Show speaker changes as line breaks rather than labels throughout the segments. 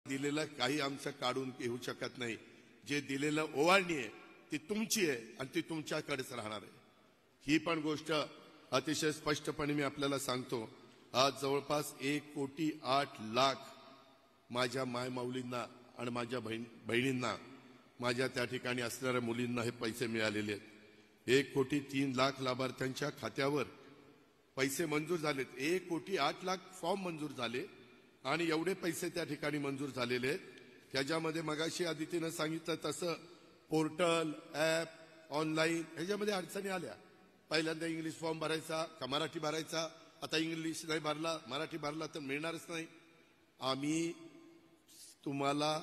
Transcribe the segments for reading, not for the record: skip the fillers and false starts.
दिलेलं काही आमचं काढून घेऊ शकत नाही। जे दिलेलं ओवाळणी आहे ती तुमची आहे आणि ती तुमच्याकडेच राहणार आहे। ही पण गोष्ट अतिशय स्पष्टपणे मी आपल्याला सांगतो। आज जवळपास 1,08,00,000 माझ्या मायमाऊलींना आणि माझ्या बहिणींना, माझ्या त्या ठिकाणी असणाऱ्या मुलींना हे पैसे मिळालेले आहेत। 1,03,00,000 लाभार्थ्यांच्या खात्यावर पैसे मंजूर झालेत। 1,08,00,000 फॉर्म मंजूर झाले आणि एवढे पैसे त्या ठिकाणी मंजूर झालेले आहेत। त्याच्यामध्ये मगाशी आदितीने सांगितलं तसं पोर्टल, ॲप, ऑनलाईन ह्याच्यामध्ये अडचणी आल्या। पहिल्यांदा इंग्लिश फॉर्म भरायचा का मराठी भरायचा, आता इंग्लिश नाही भरला मराठी भरला तर मिळणारच नाही। आम्ही तुम्हाला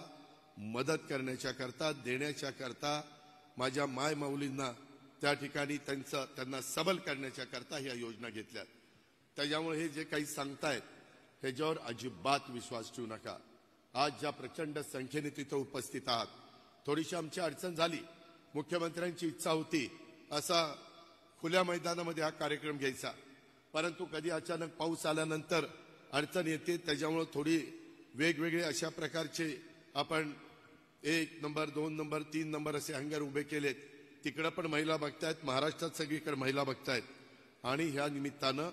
मदत करण्याच्या करता, देण्याच्या करता, माझ्या माय माऊलींना त्या ठिकाणी त्यांना सबल करण्याच्या करता ह्या योजना घेतल्यात। त्याच्यामुळे हे जे काही सांगतायत ह्याच्यावर अजिबात विश्वास ठेवू नका। आज ज्या प्रचंड संख्येने तिथे उपस्थित आहात, थोडीशी आमची अडचण झाली। मुख्यमंत्र्यांची इच्छा होती असा खुल्या मैदानामध्ये हा कार्यक्रम घ्यायचा, परंतु कधी अचानक पाऊस आल्यानंतर अडचण येते। त्याच्यामुळे थोडी वेगवेगळे अशा प्रकारचे आपण 1 नंबर 2 नंबर 3 नंबर असे हँगर उभे केलेत। तिकडे पण महिला बघतायत, महाराष्ट्रात सगळीकडे महिला बघतायत आणि ह्या निमित्तानं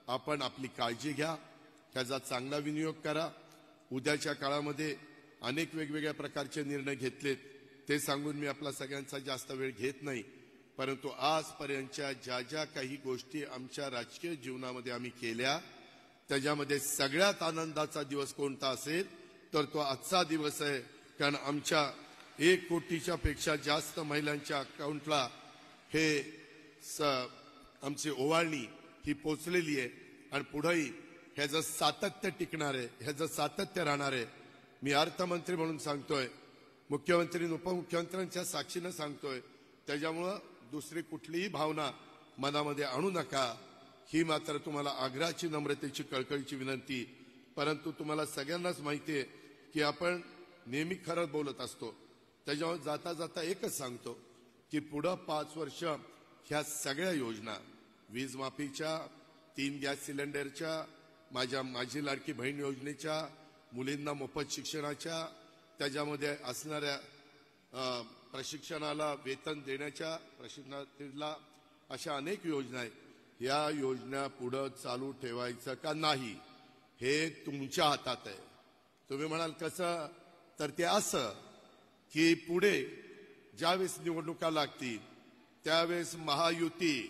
आपण आपली काळजी घ्या, त्याचा चांगला विनियोग करा। उद्याच्या काळामध्ये अनेक वेगवेगळ्या प्रकारचे निर्णय घेतलेत, ते सांगून मी आपला सगळ्यांचा जास्त वेळ घेत नाही। परंतु आजपर्यंतच्या ज्या ज्या काही गोष्टी आमच्या राजकीय जीवनामध्ये आम्ही केल्या, त्याच्यामध्ये सगळ्यात आनंदाचा दिवस कोणता असेल तर तो आजचा दिवस आहे। कारण आमच्या 1 कोटीच्या पेक्षा जास्त महिलांच्या अकाउंटला हे आमची ओवाळणी ही पोचलेली आहे आणि पुढेही ह्याचं सातत्य टिकणार आहे, ह्याचं सातत्य राहणार आहे। मी अर्थमंत्री म्हणून सांगतोय, मुख्यमंत्री आणि उपमुख्यमंत्र्यांच्या साक्षीनं सांगतोय। त्याच्यामुळं दुसरी कुठलीही भावना मनामध्ये आणू नका, ही मात्र तुम्हाला आग्रहाची, नम्रतेची, कळकळीची विनंती। परंतु तुम्हाला सगळ्यांनाच माहिती आहे की आपण नेहमी खरं बोलत असतो। त्याच्यामुळे जाता जाता एकच सांगतो की पुढं 5 वर्ष ह्या सगळ्या योजना, वीज माफीच्या, 3 गॅस सिलेंडरच्या, माझी लाडकी बहीण योजनेच्या, मुलींना मोफत शिक्षणाच्या, त्याच्यामध्ये असणाऱ्या प्रशिक्षणाला वेतन देण्याच्या, प्रशिक्षणाला, अशा अनेक योजना आहेत। या योजना पुढे चालू ठेवायचं का नाही हे तुमच्या हातात आहे। तुम्ही म्हणाल कसं, तर ते असं की पुढे ज्यावेळेस निवडणुका लागतील त्यावेळेस महायुती,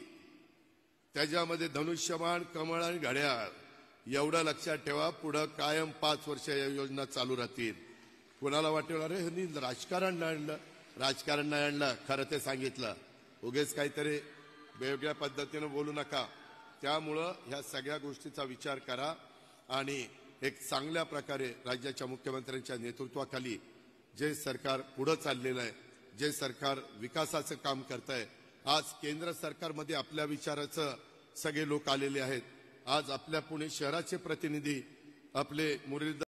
त्याच्यामध्ये धनुष्यबाण, कमळ आणि घड्याळ, एवढं लक्षात ठेवा। पुढे कायम 5 वर्ष या योजना चालू राहतील। कोणाला वाटेल अरे ह्यांनी राजकारण नाही आणलं, राजकारण नाही आणलं, खरं ते सांगितलं, उगेच काहीतरी वेगवेगळ्या पद्धतीनं बोलू नका। त्यामुळं ह्या सगळ्या गोष्टीचा विचार करा आणि एक चांगल्या प्रकारे राज्याच्या मुख्यमंत्र्यांच्या नेतृत्वाखाली जे सरकार पुढे चाललेलं आहे, जे सरकार विकासाचं काम करत आहे, आज केंद्र सरकारमध्ये आपल्या विचाराचं सगळे लोक आलेले आहेत। आज आपल्या पुणे शहराचे प्रतिनिधी आपले मुरलीधर